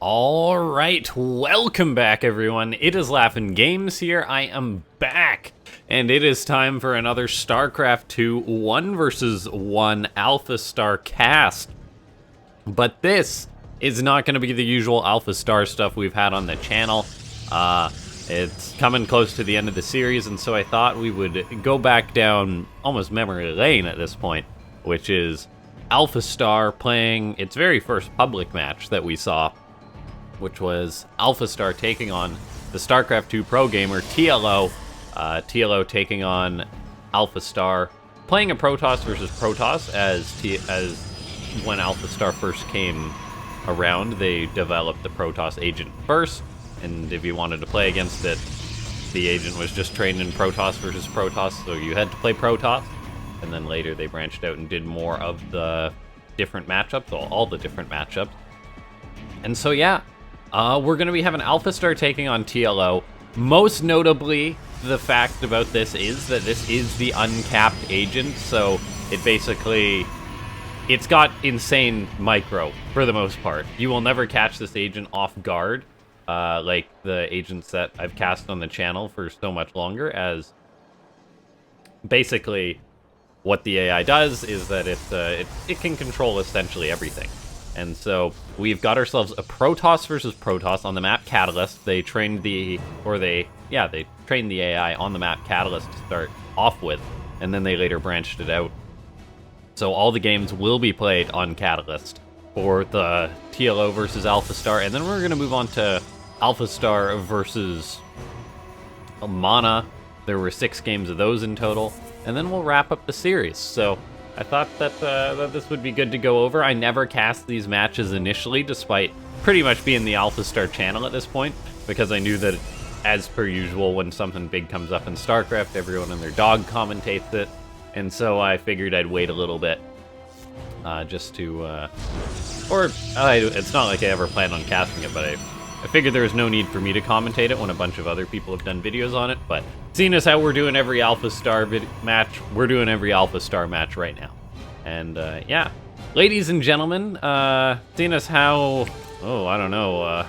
Alright, welcome back everyone. It is LaughNgamez here. I am back. And it is time for another Starcraft 2 1 versus 1 AlphaStar cast. But this is not going to be the usual AlphaStar stuff we've had on the channel. It's coming close to the end of the series, and so I thought we would go back down almost memory lane at this point, which is AlphaStar playing its very first public match that we saw, which was AlphaStar taking on the Starcraft 2 Progamer, TLO. TLO taking on AlphaStar, playing a Protoss versus Protoss, as when AlphaStar first came around, they developed the Protoss agent first, and if you wanted to play against it, the agent was just trained in Protoss versus Protoss, so you had to play Protoss, and then later they branched out and did more of the different matchups, all the different matchups. And so yeah, we're going to be having AlphaStar taking on TLO. Most notably, the fact about this is that this is the uncapped agent, so it's got insane micro for the most part. You will never catch this agent off guard, like the agents that I've cast on the channel for so much longer, as basically what the AI does is that it can control essentially everything. And so we've got ourselves a Protoss versus Protoss on the map Catalyst. They trained they trained the AI on the map Catalyst to start off with, and then they later branched it out. So all the games will be played on Catalyst for the TLO versus AlphaStar, and then we're going to move on to AlphaStar versus Mana. There were 6 games of those in total, and then we'll wrap up the series. So I thought that this would be good to go over. I never cast these matches initially, despite pretty much being the AlphaStar channel at this point, because I knew that, as per usual, when something big comes up in StarCraft, everyone and their dog commentates it, and so I figured I'd wait a little bit, just to, it's not like I ever planned on casting it, but I figured there was no need for me to commentate it when a bunch of other people have done videos on it, but seeing as how we're doing every AlphaStar match, we're doing every AlphaStar match right now. And, yeah. Ladies and gentlemen, seeing as how, I don't know,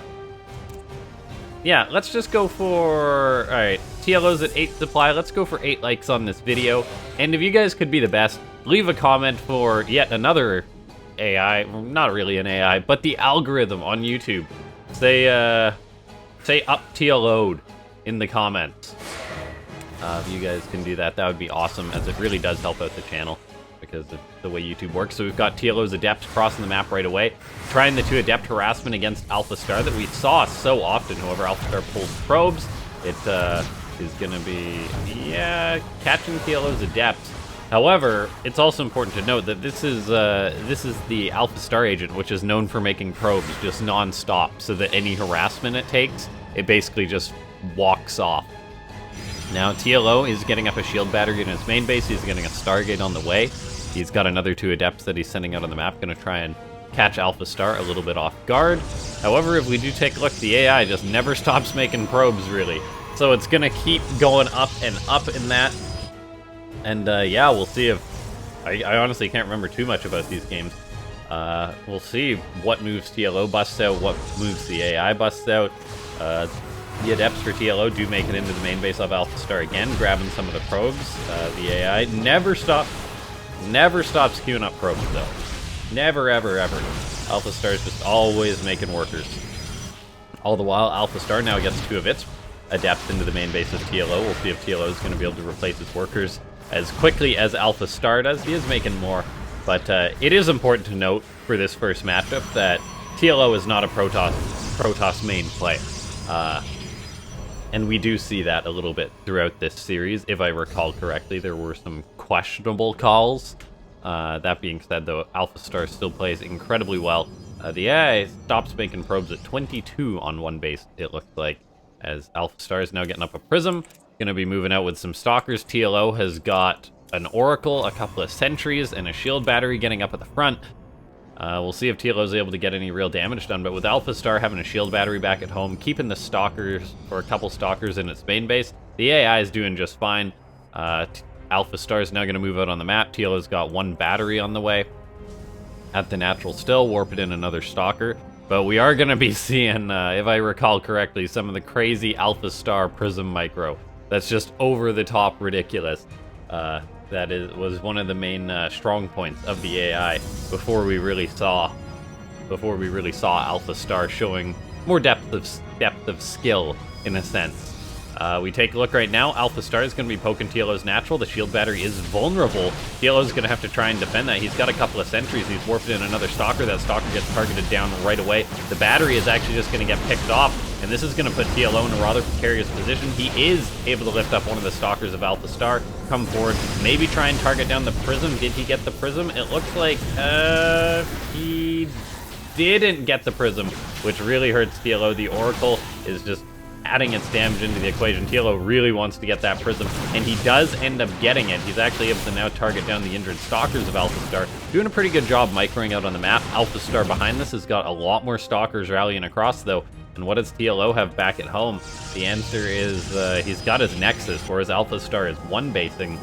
yeah, let's just go for, alright, TLO's at 8 supply, let's go for 8 likes on this video, and if you guys could be the best, leave a comment for yet another AI, well, not really an AI, but the algorithm on YouTube. Say up TLO'd in the comments. If you guys can do that, that would be awesome, as it really does help out the channel, because of the way YouTube works. So we've got TLO's Adept crossing the map right away, trying the 2 Adept harassment against AlphaStar that we saw so often. However, AlphaStar pulls probes. It is going to be, catching TLO's Adept. However, it's also important to note that this is the AlphaStar agent, which is known for making probes just non-stop, so that any harassment it takes, it basically just walks off. Now, TLO is getting up a shield battery in his main base. He's getting a Stargate on the way. He's got another 2 Adepts that he's sending out on the map, going to try and catch AlphaStar a little bit off guard. However, if we do take a look, the AI just never stops making probes, really. So it's going to keep going up and up in that. And, yeah, we'll see if... I honestly can't remember too much about these games. We'll see what moves TLO busts out, what moves the AI busts out. The Adepts for TLO do make it into the main base of AlphaStar again, grabbing some of the probes. The AI never stops queuing up probes, though. Never, ever, ever. AlphaStar is just always making workers. All the while, AlphaStar now gets 2 of its Adepts into the main base of TLO. We'll see if TLO is going to be able to replace its workers as quickly as AlphaStar does. He is making more, but it is important to note for this first matchup that TLO is not a Protoss main player. And we do see that a little bit throughout this series. If I recall correctly, there were some questionable calls. That being said, though, AlphaStar still plays incredibly well. The AI stops making probes at 22 on one base, it looks like, as AlphaStar is now getting up a Prism. Going to be moving out with some Stalkers. TLO has got an Oracle, a couple of Sentries, and a Shield Battery getting up at the front. We'll see if TLO is able to get any real damage done, but with AlphaStar having a Shield Battery back at home, keeping the Stalkers, or a couple Stalkers in its main base, the AI is doing just fine. AlphaStar is now going to move out on the map. TLO's got 1 battery on the way. At the natural still, warp it in another Stalker. But we are going to be seeing, if I recall correctly, some of the crazy AlphaStar Prism Micro. That's just over-the-top ridiculous. Was one of the main strong points of the AI before we really saw AlphaStar showing more depth of skill, in a sense. We take a look right now. AlphaStar is going to be poking TLO's natural. The shield battery is vulnerable. TLO's going to have to try and defend that. He's got a couple of sentries. He's warped in another Stalker. That Stalker gets targeted down right away. The battery is actually just going to get picked off, and this is going to put TLO in a rather precarious position. He is able to lift up one of the Stalkers of AlphaStar, come forward, maybe try and target down the Prism. Did he get the Prism? It looks like he didn't get the Prism, which really hurts TLO. The Oracle is just adding its damage into the equation. TLO really wants to get that Prism, and he does end up getting it. He's actually able to now target down the injured Stalkers of AlphaStar, doing a pretty good job microing out on the map. AlphaStar behind this has got a lot more Stalkers rallying across, though. And what does TLO have back at home? The answer is he's got his Nexus, whereas AlphaStar is one-basing.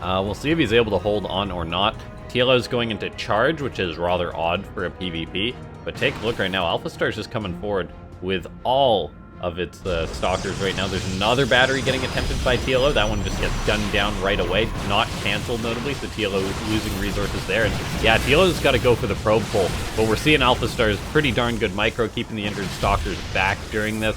We'll see if he's able to hold on or not. TLO's going into charge, which is rather odd for a PvP. But take a look right now. AlphaStar's just coming forward with all of its Stalkers right now. There's another battery getting attempted by TLO. That one just gets gunned down right away. Not canceled, notably, so TLO losing resources there. And yeah, TLO's got to go for the probe pull. But we're seeing AlphaStar's pretty darn good micro, keeping the injured Stalkers back during this.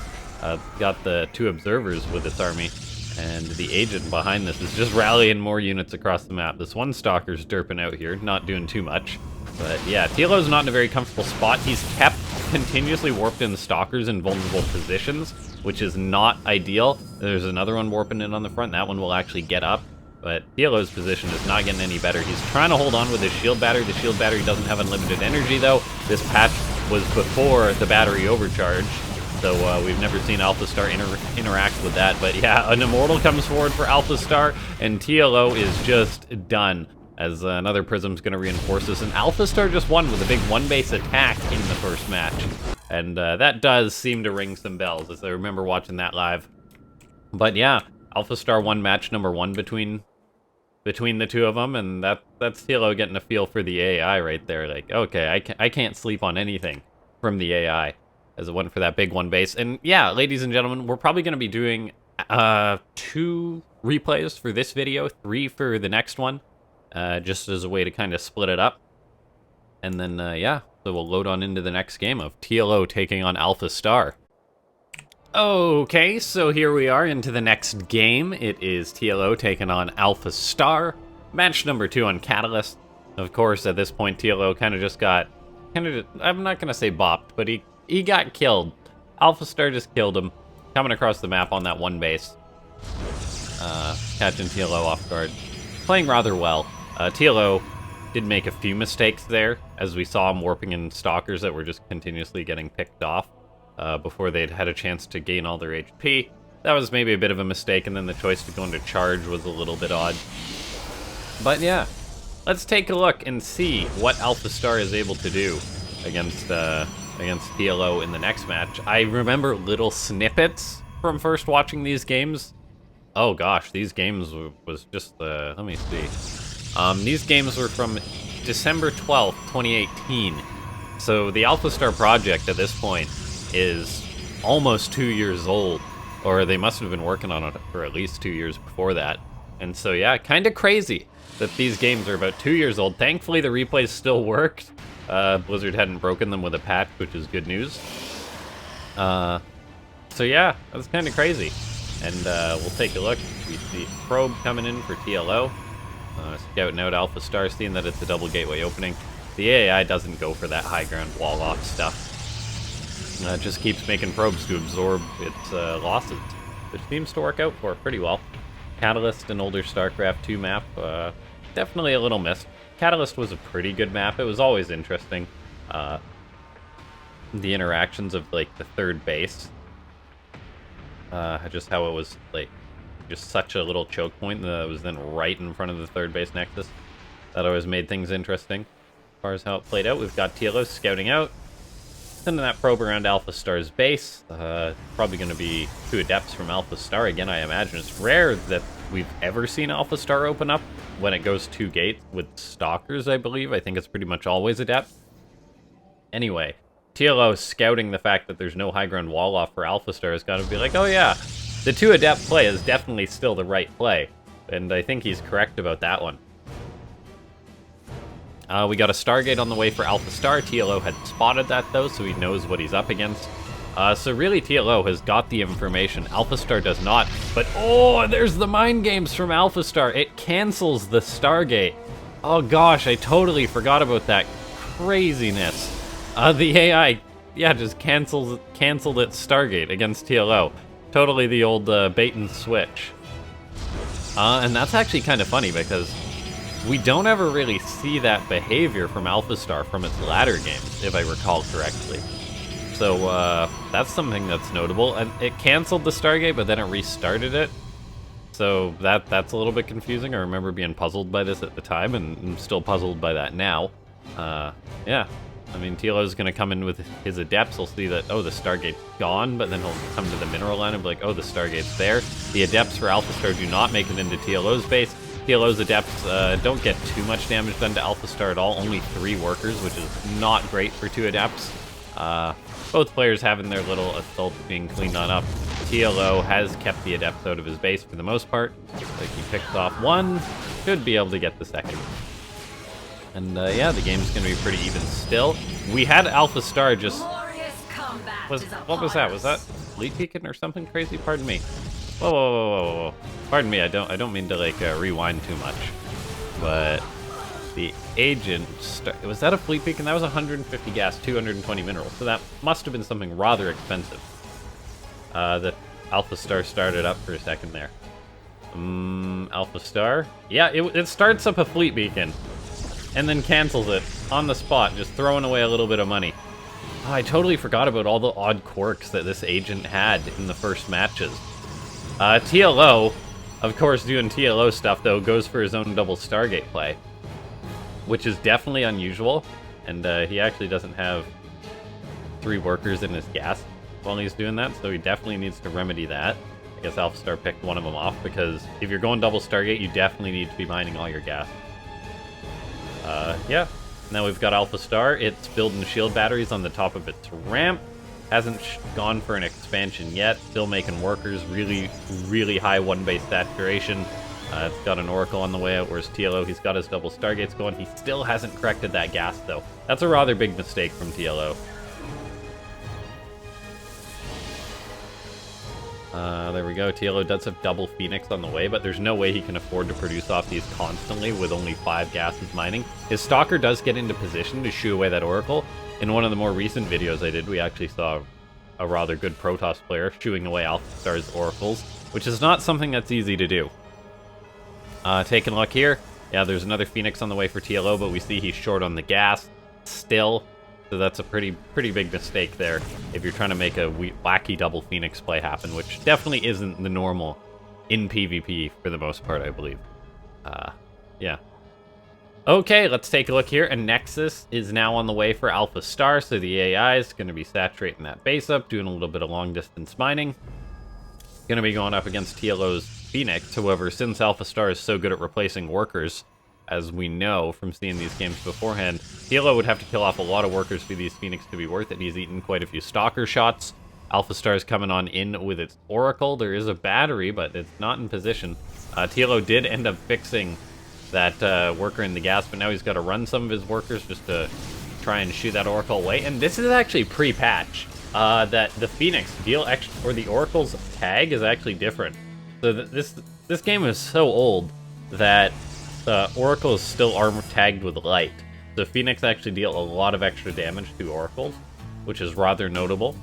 Got the 2 observers with its army. And the agent behind this is just rallying more units across the map. This one Stalker's derping out here, not doing too much. But yeah, TLO's not in a very comfortable spot. He's kept continuously warped in Stalkers in vulnerable positions, which is not ideal. There's another one warping in on the front. That one will actually get up. But TLO's position is not getting any better. He's trying to hold on with his shield battery. The shield battery doesn't have unlimited energy, though. This patch was before the battery overcharged. So we've never seen AlphaStar interact with that. But yeah, an Immortal comes forward for AlphaStar, and TLO is just done, as another Prism's going to reinforce this. And AlphaStar just won with a big one-base attack in the first match. And that does seem to ring some bells, as I remember watching that live. But yeah, AlphaStar won match number 1 between the two of them, and that's TLO getting a feel for the AI right there. Like, okay, I can't sleep on anything from the AI, as it went for that big one base. And yeah, ladies and gentlemen, we're probably going to be doing 2 replays for this video, 3 for the next one, just as a way to kind of split it up. And then, yeah, so we'll load on into the next game of TLO taking on AlphaStar. Okay, so here we are into the next game. It is TLO taking on AlphaStar. Match number 2 on Catalyst. Of course, at this point, TLO kind of just got, I'm not going to say bopped, but he got killed. AlphaStar just killed him, coming across the map on that one base. Catching TLO off guard. Playing rather well. TLO did make a few mistakes there, as we saw him warping in Stalkers that were just continuously getting picked off before they'd had a chance to gain all their HP. That was maybe a bit of a mistake, and then the choice to go into charge was a little bit odd. But yeah, let's take a look and see what AlphaStar is able to do against TLO in the next match. I remember little snippets from first watching these games. Oh gosh, these games was just, let me see. These games were from December 12th, 2018. So the AlphaStar project at this point is almost 2 years old, or they must have been working on it for at least 2 years before that. And so yeah, kind of crazy that these games are about 2 years old. Thankfully the replays still worked. Blizzard hadn't broken them with a patch, which is good news. So yeah, that's kind of crazy. And we'll take a look. We see Probe coming in for TLO. Scouting out AlphaStar, seeing that it's a double gateway opening. The AI doesn't go for that high ground wall off stuff. It just keeps making probes to absorb its losses, which seems to work out for it pretty well. Catalyst, an older Starcraft 2 map, definitely a little missed. Catalyst was a pretty good map. It was always interesting. The interactions of, like, the third base. Just how it was, like, just such a little choke point that was then right in front of the third base nexus. That always made things interesting. As far as how it played out, we've got TLO scouting out. Sending that probe around AlphaStar's base. Probably going to be 2 adepts from AlphaStar. Again, I imagine it's rare that we've ever seen AlphaStar open up when it goes 2 gates with Stalkers, I believe. I think it's pretty much always adept. Anyway, TLO scouting the fact that there's no high ground wall off for AlphaStar has got to be like, oh yeah, the 2 Adept play is definitely still the right play. And I think he's correct about that one. We got a Stargate on the way for AlphaStar. TLO had spotted that, though, so he knows what he's up against. So really, TLO has got the information. AlphaStar does not. But, oh, there's the mind games from AlphaStar. It cancels the Stargate. Oh, gosh, I totally forgot about that craziness. The AI, yeah, just canceled its Stargate against TLO. Totally the old bait and switch. And that's actually kind of funny, because we don't ever really see that behavior from AlphaStar from its latter games, if I recall correctly. So, that's something that's notable. And it canceled the Stargate, but then it restarted it. So, that's a little bit confusing. I remember being puzzled by this at the time, and I'm still puzzled by that now. Yeah. I mean, TLO's gonna come in with his Adepts. He'll see that, oh, the Stargate's gone, but then he'll come to the mineral line and be like, oh, the Stargate's there. The Adepts for AlphaStar do not make it into TLO's base. TLO's Adepts don't get too much damage done to AlphaStar at all. Only 3 workers, which is not great for 2 Adepts. Both players having their little assaults being cleaned on up. TLO has kept the Adepts out of his base for the most part. Like, he picks off 1, should be able to get the 2nd. And yeah, the game's gonna be pretty even still. We had AlphaStar just... What was that? Was that Fleet Beacon or something crazy? Pardon me. Whoa. Pardon me, I don't mean to, like, rewind too much. But the agent... Was that a Fleet Beacon? That was 150 gas, 220 minerals. So that must have been something rather expensive. That AlphaStar started up for a second there. AlphaStar? Yeah, it starts up a Fleet Beacon. And then cancels it on the spot, just throwing away a little bit of money. Oh, I totally forgot about all the odd quirks that this agent had in the first matches. TLO, of course, doing TLO stuff, though, goes for his own double Stargate play, which is definitely unusual, and he actually doesn't have 3 workers in his gas while he's doing that, so he definitely needs to remedy that. I guess AlphaStar picked one of them off, because if you're going double Stargate, you definitely need to be mining all your gas. Yeah. Now we've got AlphaStar. It's building shield batteries on the top of its ramp. Hasn't gone for an expansion yet. Still making workers. Really, really high 1-base saturation. It's got an Oracle on the way out, whereas TLO, he's got his double Stargates going. He still hasn't corrected that gas, though. That's a rather big mistake from TLO. There we go. TLO does have double Phoenix on the way, but there's no way he can afford to produce off these constantly with only 5 gases mining. His Stalker does get into position to shoo away that Oracle. In one of the more recent videos I did, we actually saw a rather good Protoss player shooing away AlphaStar's Oracles, which is not something that's easy to do. Taking a look here. Yeah, there's another Phoenix on the way for TLO, but we see he's short on the gas still. So that's a pretty big mistake there if you're trying to make a wacky double Phoenix play happen, which definitely isn't the normal in PvP for the most part, I believe. Yeah. Okay, let's take a look here. A Nexus is now on the way for AlphaStar, so the AI is going to be saturating that base up, doing a little bit of long-distance mining. Going to be going up against TLO's Phoenix. However, since AlphaStar is so good at replacing workers, as we know from seeing these games beforehand, TLO would have to kill off a lot of workers for these Phoenix to be worth it. He's eaten quite a few Stalker shots. AlphaStar is coming on in with its Oracle. There is a battery, but it's not in position. TLO did end up fixing that worker in the gas, but now he's got to run some of his workers just to try and shoot that Oracle away. And this is actually pre-patch. That the Phoenix deal extra, or the Oracle's tag is actually different. So this game is so old that Oracle is still armor tagged with light. So Phoenix actually deal a lot of extra damage to Oracles, which is rather notable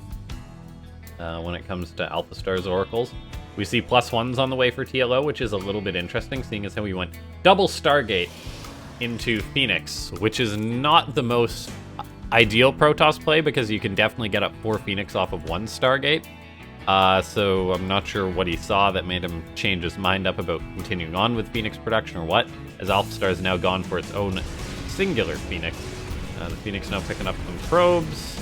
when it comes to AlphaStar's Oracles. We see +1s on the way for TLO, which is a little bit interesting, seeing as how we went double Stargate into Phoenix, which is not the most ideal Protoss play, because you can definitely get up 4 Phoenix off of 1 Stargate. So I'm not sure what he saw that made him change his mind up about continuing on with Phoenix production or what, as AlphaStar has now gone for its own singular Phoenix. The Phoenix now picking up some probes.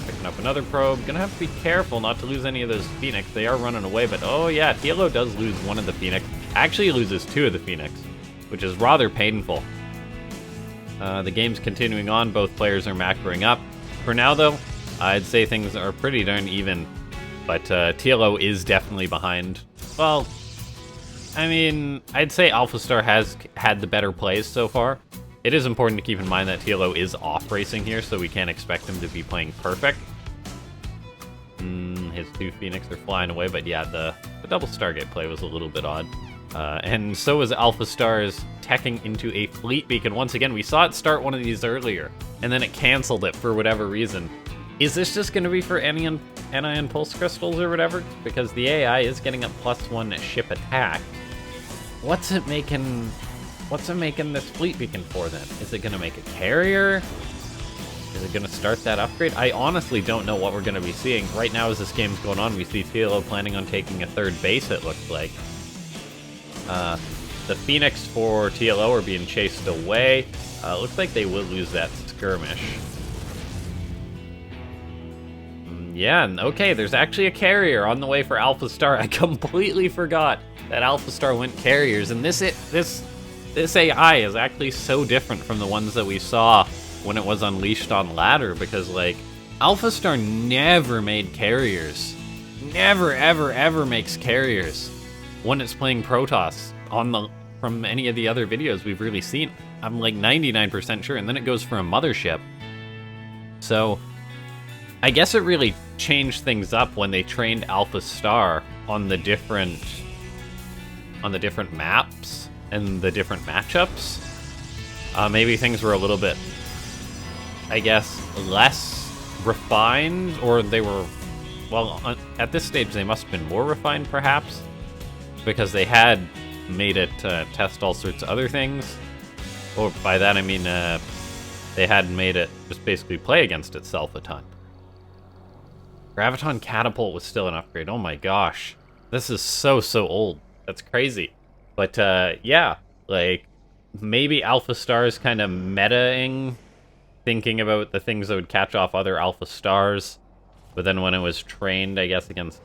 Picking up another probe. Gonna have to be careful not to lose any of those Phoenix. They are running away, but oh yeah, TLO does lose 1 of the Phoenix. Actually loses 2 of the Phoenix, which is rather painful. The game's continuing on. Both players are macroing up. For now, though, I'd say things are pretty darn even. But TLO is definitely behind. Well, I mean, I'd say AlphaStar has had the better plays so far. It is important to keep in mind that TLO is off racing here, so we can't expect him to be playing perfect. His 2 Phoenix are flying away, but yeah, the double Stargate play was a little bit odd. And so was AlphaStar's teching into a fleet beacon. Once again, we saw it start one of these earlier, and then it canceled it for whatever reason. Is this just going to be for anion pulse crystals or whatever? Because the AI is getting a +1 ship attack. What's it making this fleet beacon for then? Is it going to make a carrier? Is it going to start that upgrade? I honestly don't know what we're going to be seeing. Right now, as this game's going on, we see TLO planning on taking a 3rd base, it looks like. The Phoenix for TLO are being chased away. Looks like they will lose that skirmish. Yeah, okay, there's actually a carrier on the way for AlphaStar. I completely forgot that AlphaStar went carriers, and this AI is actually so different from the ones that we saw when it was unleashed on ladder, because like AlphaStar never made carriers, never ever makes carriers when it's playing Protoss from any of the other videos we've really seen. I'm like 99% sure, and then it goes for a mothership. So I guess it really changed things up when they trained AlphaStar on the different maps and the different matchups. Maybe things were a little bit, I guess, less refined, or they were, well, at this stage they must have been more refined, perhaps, because they had made it test all sorts of other things. Or by that I mean they had made it just basically play against itself a ton. Graviton Catapult was still an upgrade. Oh my gosh. This is so old. That's crazy. But yeah, like, maybe AlphaStar is kind of metaing, thinking about the things that would catch off other AlphaStars. But then when it was trained, I guess, against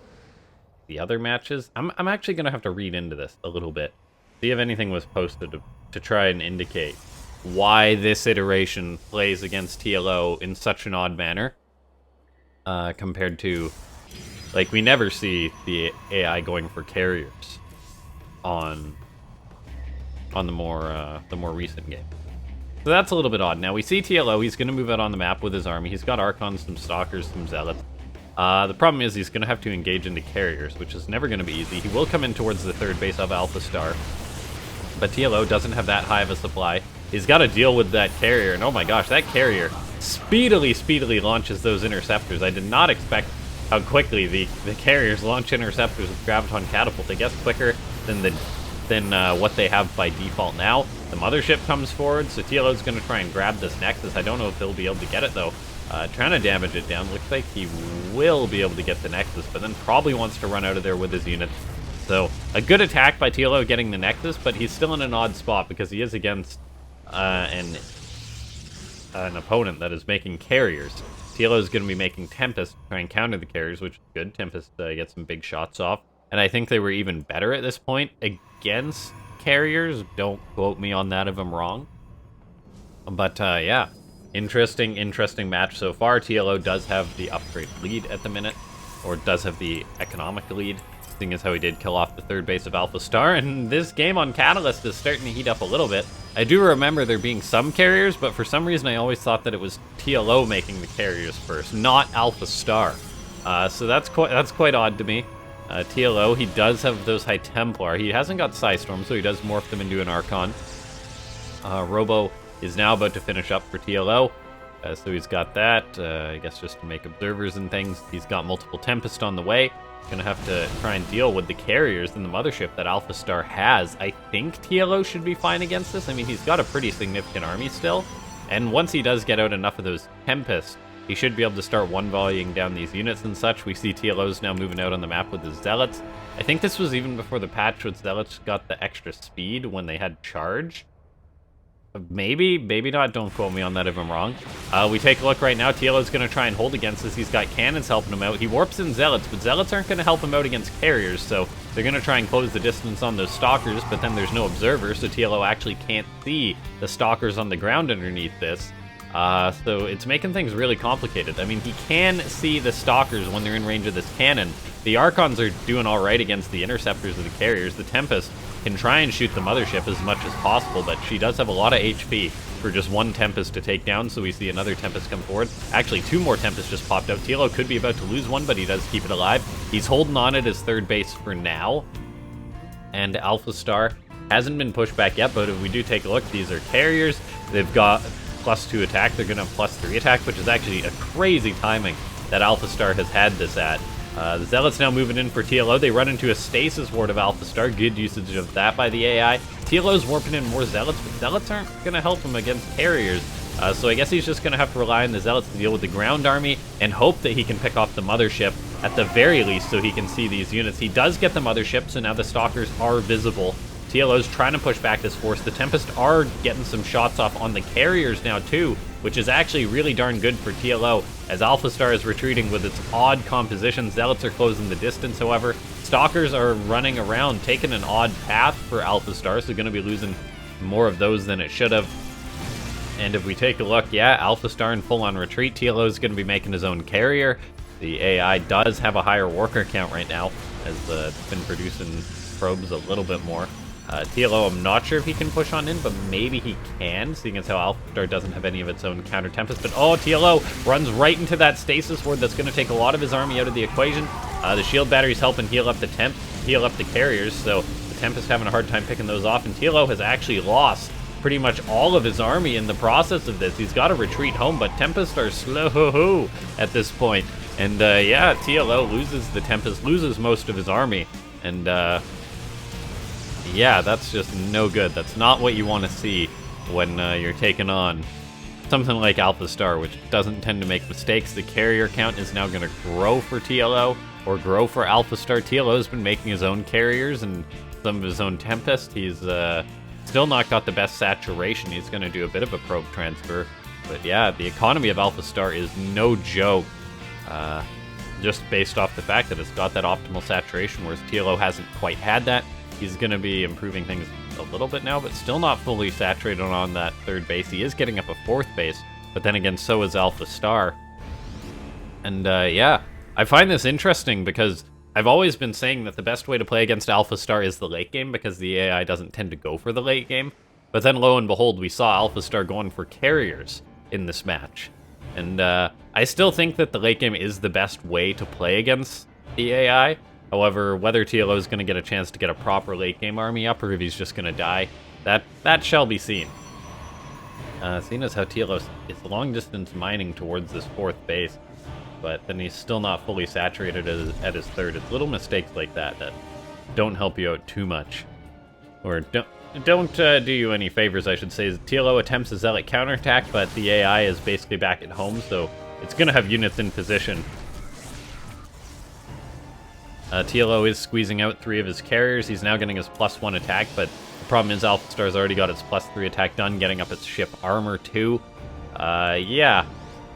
the other matches, I'm actually going to have to read into this a little bit. See if anything was posted to try and indicate why this iteration plays against TLO in such an odd manner. Compared to, like, we never see the AI going for carriers on the more recent game. So that's a little bit odd. Now we see TLO, he's going to move out on the map with his army. He's got Archons, some Stalkers, some Zealots. The problem is he's going to have to engage into carriers, which is never going to be easy. He will come in towards the 3rd base of AlphaStar, but TLO doesn't have that high of a supply. He's got to deal with that carrier, and oh my gosh, that carrier speedily launches those interceptors. I did not expect how quickly the carriers launch interceptors with Graviton Catapult. I guess quicker than what they have by default now. The mothership comes forward, so TLO's going to try and grab this Nexus. I don't know if he'll be able to get it, though. Trying to damage it down. Looks like he will be able to get the Nexus, but then probably wants to run out of there with his units. So, a good attack by TLO getting the Nexus, but he's still in an odd spot because he is against an opponent that is making carriers. TLO is going to be making Tempest to try and counter the carriers, which is good. Tempest gets some big shots off. And I think they were even better at this point against carriers. Don't quote me on that if I'm wrong. But yeah, interesting match so far. TLO does have the upgrade lead at the minute, or does have the economic lead, seeing as how he did kill off the 3rd base of AlphaStar. And this game on Catalyst is starting to heat up a little bit. I do remember there being some carriers, but for some reason I always thought that it was TLO making the carriers first, not AlphaStar. So that's quite odd to me. TLO, he does have those High Templar. He hasn't got Psystorm, so he does morph them into an Archon. Robo is now about to finish up for TLO. So he's got that, I guess just to make observers and things. He's got multiple Tempest on the way. Gonna have to try and deal with the carriers in the mothership that AlphaStar has. I think TLO should be fine against this. I mean, he's got a pretty significant army still. And once he does get out enough of those Tempests, he should be able to start one-volleying down these units and such. We see TLO's now moving out on the map with his Zealots. I think this was even before the patch with Zealots got the extra speed when they had charge. Maybe, maybe not. Don't quote me on that if I'm wrong. We take a look right now. TLO's going to try and hold against this. He's got cannons helping him out. He warps in Zealots, but Zealots aren't going to help him out against carriers, so they're going to try and close the distance on those Stalkers, but then there's no observer, so TLO actually can't see the Stalkers on the ground underneath this. So it's making things really complicated. I mean, he can see the Stalkers when they're in range of this cannon. The Archons are doing alright against the Interceptors of the carriers. The Tempest can try and shoot the Mothership as much as possible, but she does have a lot of HP for just one Tempest to take down, so we see another Tempest come forward. Actually, 2 more Tempests just popped out. TLO could be about to lose one, but he does keep it alive. He's holding on at his third base for now, and AlphaStar hasn't been pushed back yet, but if we do take a look, these are carriers. They've got +2 attack. They're going to have +3 attack, which is actually a crazy timing that AlphaStar has had this at. The Zealots now moving in for TLO. They run into a stasis ward of AlphaStar. Good usage of that by the AI. TLO's warping in more Zealots, but Zealots aren't going to help him against carriers. So I guess he's just going to have to rely on the Zealots to deal with the ground army and hope that he can pick off the Mothership at the very least so he can see these units. He does get the Mothership, so now the Stalkers are visible. TLO's trying to push back this force. The Tempest are getting some shots off on the carriers now too, which is actually really darn good for TLO, as AlphaStar is retreating with its odd composition. Zealots are closing the distance, however. Stalkers are running around, taking an odd path for AlphaStar, so going to be losing more of those than it should have. And if we take a look, yeah, AlphaStar in full-on retreat. TLO is going to be making his own carrier. The AI does have a higher worker count right now, as it's been producing probes a little bit more. TLO, I'm not sure if he can push on in, but maybe he can, seeing as how AlphaStar doesn't have any of its own counter Tempest. But oh, TLO runs right into that stasis ward that's going to take a lot of his army out of the equation. The shield battery's helping heal up the carriers, so the Tempest having a hard time picking those off, and TLO has actually lost pretty much all of his army in the process of this. He's got to retreat home, but Tempest are slow at this point. And yeah, TLO loses the Tempest, loses most of his army, and yeah, that's just no good. That's not what you want to see when you're taking on something like AlphaStar, which doesn't tend to make mistakes. The carrier count is now going to grow for TLO, or grow for AlphaStar. TLO's been making his own carriers and some of his own Tempest. He's still not got the best saturation. He's going to do a bit of a probe transfer. But yeah, the economy of AlphaStar is no joke. Just based off the fact that it's got that optimal saturation, whereas TLO hasn't quite had that. He's going to be improving things a little bit now, but still not fully saturated on that third base. He is getting up a fourth base, but then again, so is AlphaStar. And yeah, I find this interesting because I've always been saying that the best way to play against AlphaStar is the late game because the AI doesn't tend to go for the late game. But then lo and behold, we saw AlphaStar going for carriers in this match. And I still think that the late game is the best way to play against the AI. However, whether TLO is going to get a chance to get a proper late-game army up, or if he's just going to die, that shall be seen. Seeing as how TLO is long-distance mining towards this fourth base, but then he's still not fully saturated at his third. It's little mistakes like that that don't help you out too much. Or don't do you any favors, I should say. TLO attempts a Zealot counterattack, but the AI is basically back at home, so it's going to have units in position. TLO is squeezing out 3 of his carriers. He's now getting his +1 attack, but the problem is AlphaStar's already got its +3 attack done, getting up its ship armor too. Yeah,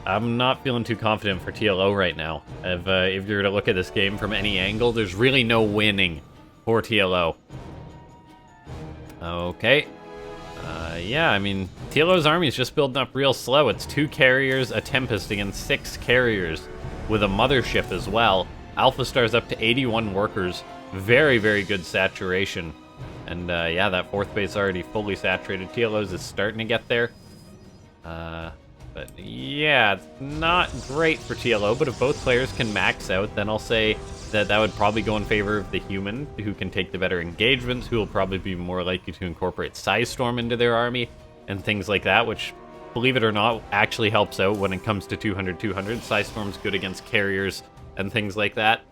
I'm not feeling too confident for TLO right now. If you're to look at this game from any angle, there's really no winning for TLO. Okay. Yeah, I mean, TLO's army is just building up real slow. It's 2 carriers, a Tempest against 6 carriers, with a Mothership as well. AlphaStar's up to 81 workers. Very, very good saturation. And yeah, that fourth base already fully saturated. TLO's is starting to get there. But yeah, it's not great for TLO, but if both players can max out, then I'll say that would probably go in favor of the human, who can take the better engagements, who will probably be more likely to incorporate Psystorm into their army, and things like that, which, believe it or not, actually helps out when it comes to 200-200. Psystorm's good against carriers and things like that,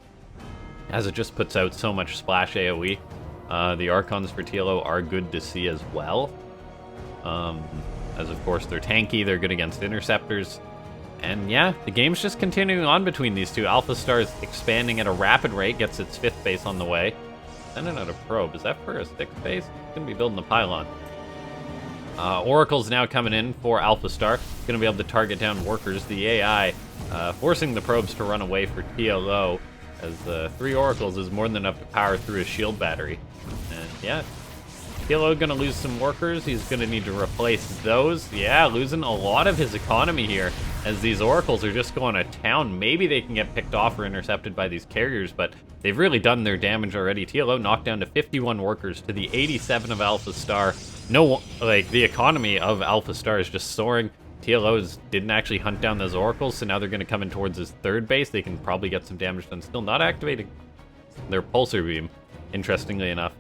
as it just puts out so much splash AoE. The Archons for TLO are good to see as well. As of course they're tanky, they're good against interceptors. And yeah, the game's just continuing on between these two. AlphaStar is expanding at a rapid rate, gets its 5th base on the way. Sending out a probe. Is that for a 6th base? It's gonna be building the pylon. Oracle's now coming in for AlphaStar. Gonna be able to target down workers. The AI forcing the probes to run away for TLO, as 3 Oracles is more than enough to power through his shield battery. And yeah, TLO gonna lose some workers. He's gonna need to replace those. Yeah, losing a lot of his economy here, as these Oracles are just going to town. Maybe they can get picked off or intercepted by these carriers, but they've really done their damage already. TLO knocked down to 51 workers to the 87 of AlphaStar. No, like, the economy of AlphaStar is just soaring. TLOs didn't actually hunt down those Oracles, so now they're going to come in towards his 3rd base. They can probably get some damage done. Still not activating their pulsar beam, interestingly enough.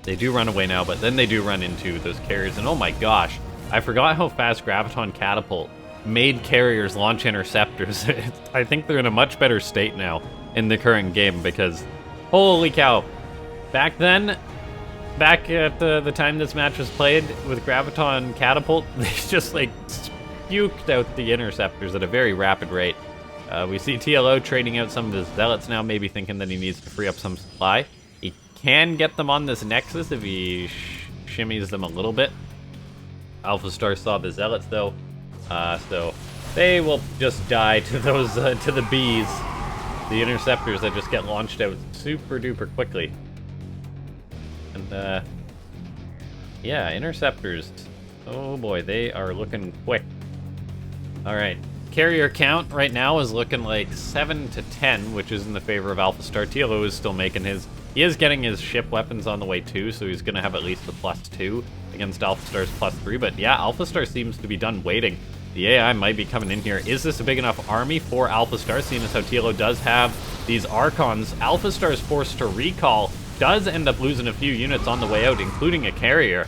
They do run away now, but then they do run into those carriers, and oh my gosh, I forgot how fast Graviton Catapult made carriers launch interceptors. I think they're in a much better state now in the current game, because holy cow, back then, back at the time this match was played with Graviton Catapult, they just like spuked out the interceptors at a very rapid rate. We see TLO trading out some of his zealots now, maybe thinking that he needs to free up some supply. He can get them on this Nexus if he shimmies them a little bit. AlphaStar saw the zealots though, so they will just die to those to the bees, the interceptors that just get launched out super duper quickly. And yeah, interceptors, oh boy, they are looking quick. All right, carrier count right now is looking like 7 to 10, which is in the favor of AlphaStar. TLO is still making his, he is getting his ship weapons on the way too, so he's gonna have at least a +2 against AlphaStar's +3. But yeah, AlphaStar seems to be done waiting. The AI might be coming in here. Is this a big enough army for AlphaStar, seeing as how TLO does have these Archons? AlphaStar is forced to recall, does end up losing a few units on the way out, including a carrier.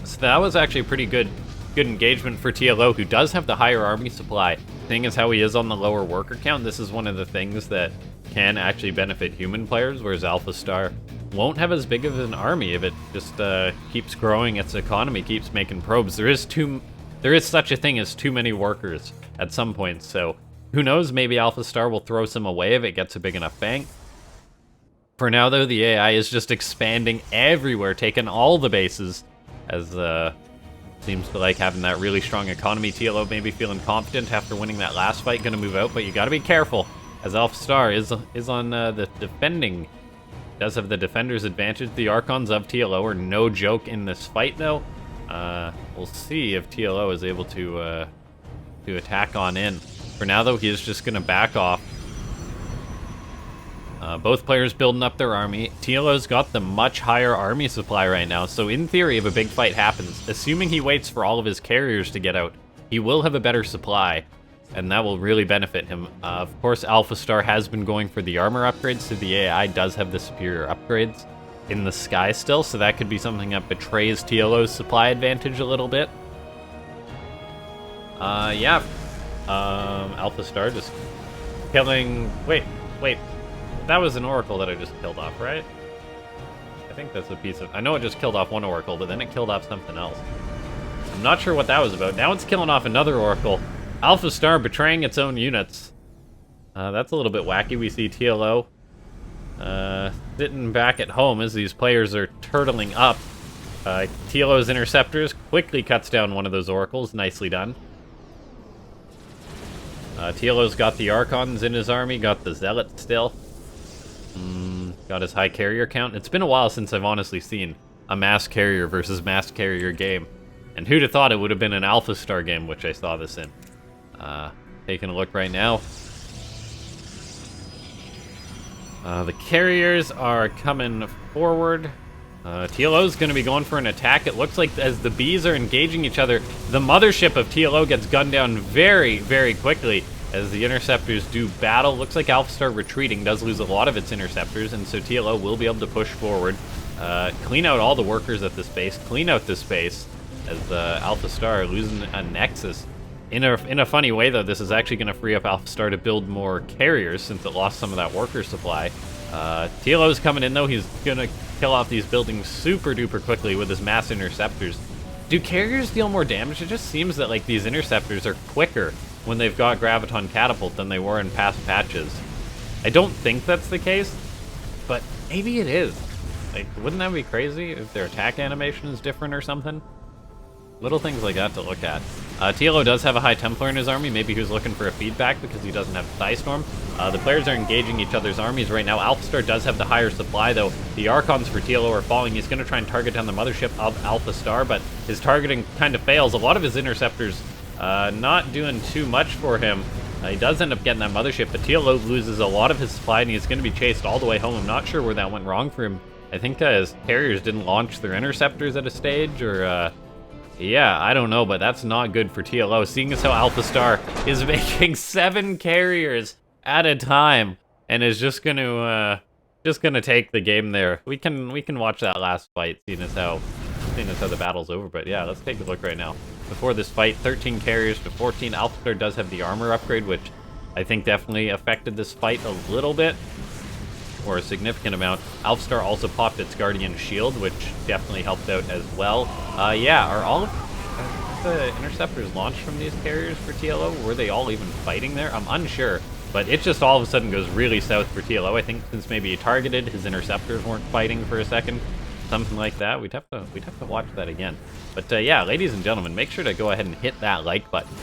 So that was actually a pretty good engagement for TLO, who does have the higher army supply. Seeing as how he is on the lower worker count, this is one of the things that can actually benefit human players, whereas AlphaStar won't have as big of an army if it just keeps growing its economy, keeps making probes. There is such a thing as too many workers at some point, so who knows, maybe AlphaStar will throw some away if it gets a big enough bank. For now, though, the AI is just expanding everywhere, taking all the bases, as seems to like having that really strong economy. TLO maybe feeling confident after winning that last fight, gonna move out, but you gotta be careful, as AlphaStar is on the defending, does have the defender's advantage. The Archons of TLO are no joke in this fight, though. We'll see if TLO is able to attack on in. For now, though, he is just gonna back off. Both players building up their army. TLO's got the much higher army supply right now, so in theory, if a big fight happens, assuming he waits for all of his carriers to get out, he will have a better supply, and that will really benefit him. Of course, AlphaStar has been going for the armor upgrades, so the AI does have the superior upgrades in the sky still, so that could be something that betrays TLO's supply advantage a little bit. Yeah. AlphaStar just killing... Wait. That was an Oracle that I just killed off, right? I think that's a piece of... I know it just killed off one Oracle, but then it killed off something else. I'm not sure what that was about. Now it's killing off another Oracle. AlphaStar betraying its own units. That's a little bit wacky. We see TLO sitting back at home as these players are turtling up. TLO's interceptors quickly cuts down one of those Oracles. Nicely done. TLO's got the Archons in his army, got the Zealots still. Got his high carrier count. It's been a while since I've honestly seen a mass carrier versus mass carrier game. And who'd have thought it would have been an AlphaStar game, which I saw this in. Taking a look right now. The carriers are coming forward. TLO's going to be going for an attack. It looks like as the bees are engaging each other, the mothership of TLO gets gunned down very, very quickly as the interceptors do battle. Looks like AlphaStar retreating, does lose a lot of its interceptors, and so TLO will be able to push forward, clean out all the workers at this base, clean out this base, as AlphaStar losing a Nexus. In a funny way, though, this is actually going to free up AlphaStar to build more carriers since it lost some of that worker supply. TLO's coming in, though. He's going to kill off these buildings super duper quickly with his mass interceptors. Do carriers deal more damage? It just seems that like these interceptors are quicker when they've got Graviton Catapult than they were in past patches. I don't think that's the case, but maybe it is. Like, wouldn't that be crazy if their attack animation is different or something? Little things like that to look at. TLO does have a High Templar in his army. Maybe he was looking for a feedback because he doesn't have Thystorm. The players are engaging each other's armies right now. AlphaStar does have the higher supply, though. The Archons for TLO are falling. He's going to try and target down the mothership of AlphaStar, but his targeting kind of fails. A lot of his interceptors not doing too much for him. He does end up getting that mothership, but TLO loses a lot of his supply, and he's going to be chased all the way home. I'm not sure where that went wrong for him. I think his carriers didn't launch their interceptors at a stage, or... yeah, I don't know, but that's not good for TLO, seeing as how AlphaStar is making 7 carriers at a time and is just gonna take the game there. We can watch that last fight, seeing as how the battle's over. But yeah, let's take a look right now. Before this fight, 13 carriers to 14. AlphaStar does have the armor upgrade, which I think definitely affected this fight a little bit, or a significant amount. AlphaStar also popped its Guardian Shield, which definitely helped out as well. Yeah, are all of the interceptors launched from these carriers for TLO? Were they all even fighting there? I'm unsure, but it just all of a sudden goes really south for TLO. I think since maybe he targeted, his interceptors weren't fighting for a second, something like that. We'd have to watch that again. But yeah, ladies and gentlemen, make sure to go ahead and hit that like button.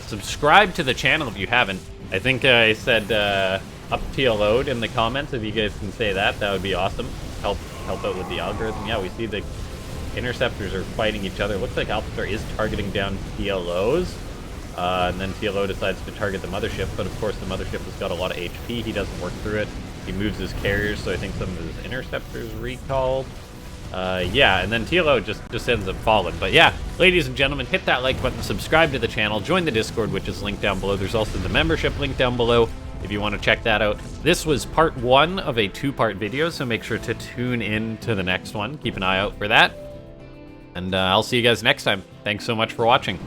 Subscribe to the channel if you haven't. I think I said up TLO'd in the comments. If you guys can say that, that would be awesome. Help out with the algorithm. Yeah, we see the interceptors are fighting each other. Looks like AlphaStar is targeting down TLOs. And then TLO decides to target the mothership, but of course the mothership has got a lot of HP. He doesn't work through it. He moves his carriers, so I think some of his interceptors recalled. Yeah, and then TLO just ends up falling. But yeah, ladies and gentlemen, hit that like button, subscribe to the channel, join the Discord, which is linked down below. There's also the membership link down below if you want to check that out. This was part 1 of a 2-part video, so make sure to tune in to the next one. Keep an eye out for that. And I'll see you guys next time. Thanks so much for watching.